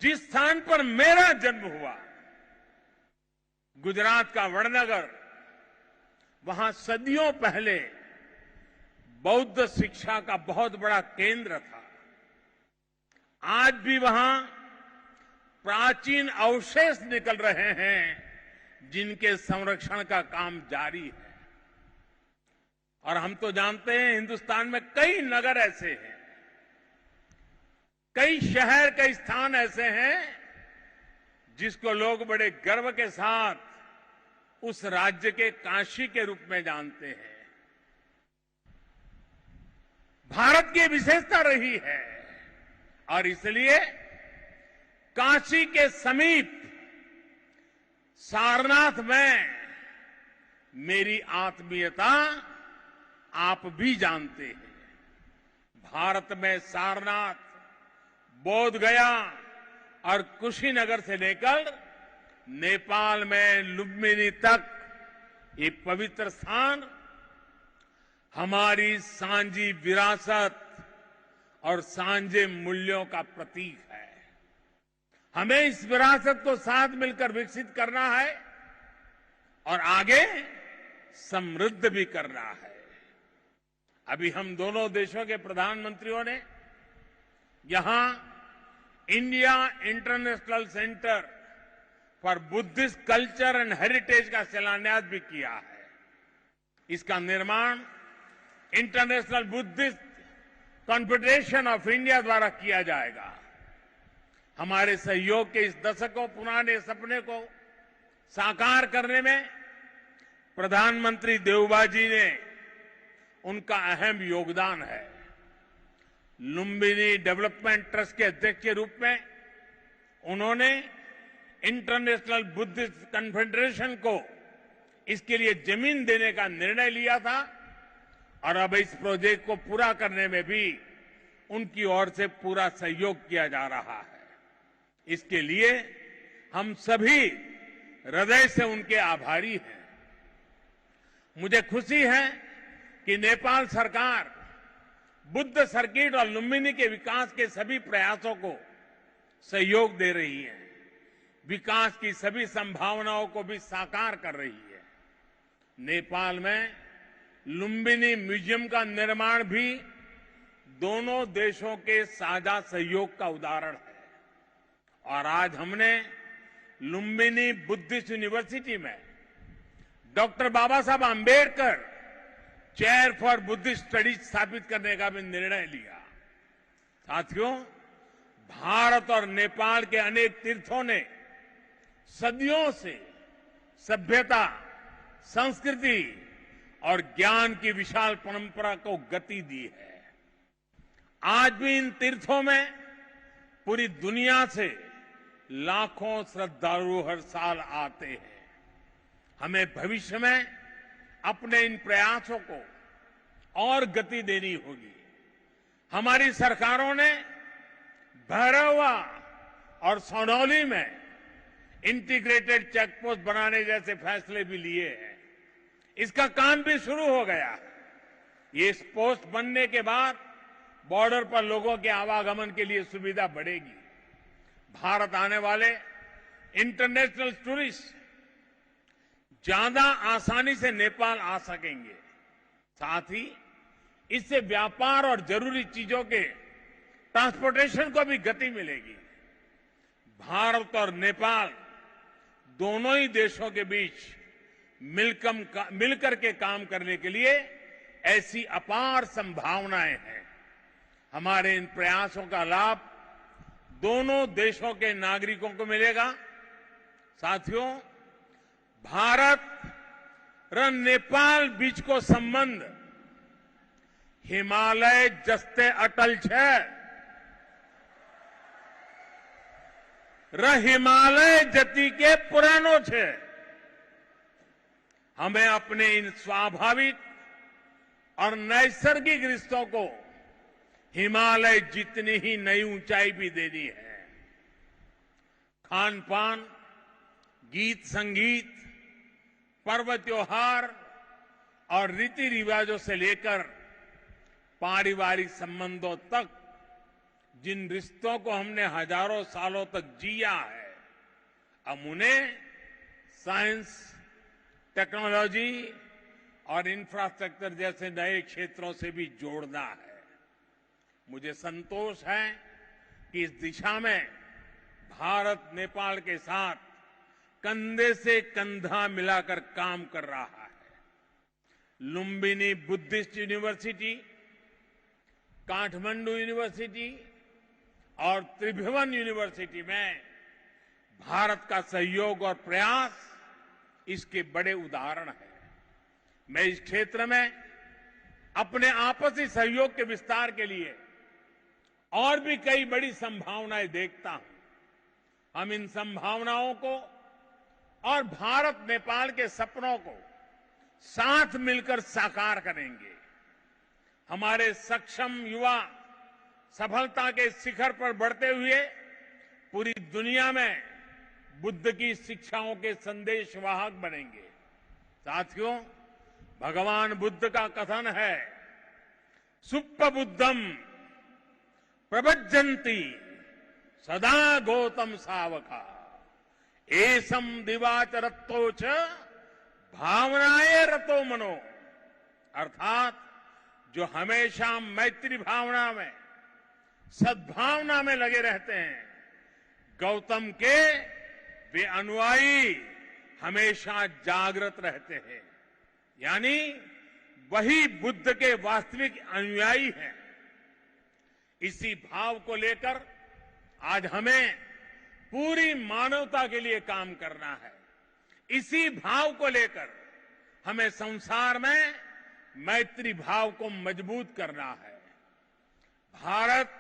जिस स्थान पर मेरा जन्म हुआ, गुजरात का वडनगर, वहां सदियों पहले बौद्ध शिक्षा का बहुत बड़ा केंद्र था। आज भी वहां प्राचीन अवशेष निकल रहे हैं जिनके संरक्षण का काम जारी है। और हम तो जानते हैं हिंदुस्तान में कई नगर ऐसे हैं, कई शहर, कई स्थान ऐसे हैं जिसको लोग बड़े गर्व के साथ उस राज्य के काशी के रूप में जानते हैं। भारत की विशेषता रही है और इसलिए काशी के समीप सारनाथ में मेरी आत्मीयता आप भी जानते हैं। भारत में सारनाथ, बोधगया और कुशीनगर से लेकर नेपाल में लुम्बिनी तक ये पवित्र स्थान हमारी सांझी विरासत और सांझे मूल्यों का प्रतीक है। हमें इस विरासत को साथ मिलकर विकसित करना है और आगे समृद्ध भी करना है। अभी हम दोनों देशों के प्रधानमंत्रियों ने यहां India international centre for Buddhist culture and heritage का शिलान्यास भी किया है। इसका निर्माण international Buddhist confederation of India द्वारा किया जाएगा। हमारे सहयोग के इस दशकों पुराने सपने को साकार करने में प्रधानमंत्री देवबा जी ने उनका अहम योगदान है। लुम्बिनी डेवलपमेंट ट्रस्ट के अध्यक्ष के रूप में उन्होंने इंटरनेशनल बुद्धिस्ट कॉन्फेडरेशन को इसके लिए जमीन देने का निर्णय लिया था और अब इस प्रोजेक्ट को पूरा करने में भी उनकी ओर से पूरा सहयोग किया जा रहा है। इसके लिए हम सभी हृदय से उनके आभारी हैं। मुझे खुशी है कि नेपाल सरकार बुद्ध सर्किट और लुम्बिनी के विकास के सभी प्रयासों को सहयोग दे रही है, विकास की सभी संभावनाओं को भी साकार कर रही है। नेपाल में लुम्बिनी म्यूजियम का निर्माण भी दोनों देशों के साझा सहयोग का उदाहरण है और आज हमने लुम्बिनी बुद्धिस्ट यूनिवर्सिटी में doctor Baba Saheb Ambedkar chair for Buddhist studies स्थापित करने का भी निर्णय लिया। साथियों, भारत और नेपाल के अनेक तीर्थों ने सदियों से सभ्यता, संस्कृति और ज्ञान की विशाल परंपरा को गति दी है। आज भी इन तीर्थों में पूरी दुनिया से लाखों श्रद्धालु हर साल आते हैं। हमें भविष्य में अपने इन प्रयासों को और गति देनी होगी। हमारी सरकारों ने भैरवा और सोनौली में इंटीग्रेटेड चेकपोस्ट बनाने जैसे फैसले भी लिए हैं। इसका काम भी शुरू हो गया है। ये पोस्ट बनने के बाद बॉर्डर पर लोगों के आवागमन के लिए सुविधा बढ़ेगी। भारत आने वाले इंटरनेशनल टूरिस्ट ज्यादा आसानी से नेपाल आ सकेंगे। साथ ही इससे व्यापार और जरूरी चीजों के ट्रांसपोर्टेशन को भी गति मिलेगी। भारत और नेपाल दोनों ही देशों के बीच मिलकर के काम करने के लिए ऐसी अपार संभावनाएं हैं। हमारे इन प्रयासों का लाभ दोनों देशों के नागरिकों को मिलेगा। साथियों, भारत और नेपाल बीच को संबंध हिमालय जस्ते अटल छे। हिमालय जति के पुरानो छे। हमें अपने इन स्वाभाविक और नैसर्गिक रिश्तों को हिमालय जितनी ही नई ऊंचाई भी देनी है। खान पान, गीत संगीत, पर्व त्योहार और रीति रिवाजों से लेकर पारिवारिक संबंधों तक जिन रिश्तों को हमने हजारों सालों तक जिया है, अब उन्हें साइंस, टेक्नोलॉजी और इंफ्रास्ट्रक्चर जैसे नए क्षेत्रों से भी जोड़ना है। मुझे संतोष है कि इस दिशा में भारत नेपाल के साथ कंधे से कंधा मिलाकर काम कर रहा है। Lumbini Buddhist university, Kathmandu university और त्रिभुवन यूनिवर्सिटी में भारत का सहयोग और प्रयास इसके बड़े उदाहरण हैं। मैं इस क्षेत्र में अपने आपसी सहयोग के विस्तार के लिए और भी कई बड़ी संभावनाएं देखता हूं। हम इन संभावनाओं को और भारत नेपाल के सपनों को साथ मिलकर साकार करेंगे। हमारे सक्षम युवा सफलता के शिखर पर बढ़ते हुए पूरी दुनिया में बुद्ध की शिक्षाओं के संदेशवाहक बनेंगे। साथियों, भगवान बुद्ध का कथन है, सुप्प बुद्धम प्रभज्जन्ति सदा गौतम सावका एसम दिवाचरत्तोच भावनाए रतो मनो। अर्थात जो हमेशा मैत्री भावना में, सद्भावना में लगे रहते हैं, गौतम के वे अनुयायी हमेशा जागृत रहते हैं। यानी वही बुद्ध के वास्तविक अनुयायी हैं। इसी भाव को लेकर आज हमें पूरी मानवता के लिए काम करना है। इसी भाव को लेकर हमें संसार में मैत्री भाव को मजबूत करना है। भारत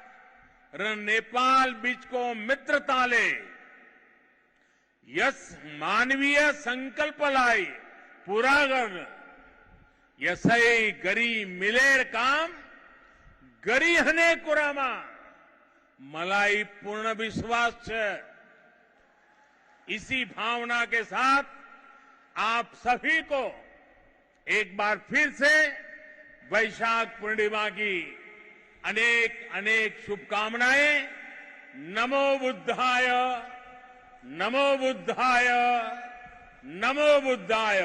र नेपाल बीच को मित्रता ले यस मानवीय संकल्प लाई पूरा कर यसई गरी मिलेर काम गरी हने कुरामा मलाई पूर्ण विश्वास है। इसी भावना के साथ आप सभी को एक बार फिर से वैशाख पूर्णिमा की अनेक अनेक शुभकामनाएं। नमो बुद्धाय, नमो बुद्धाय, नमो बुद्धाय।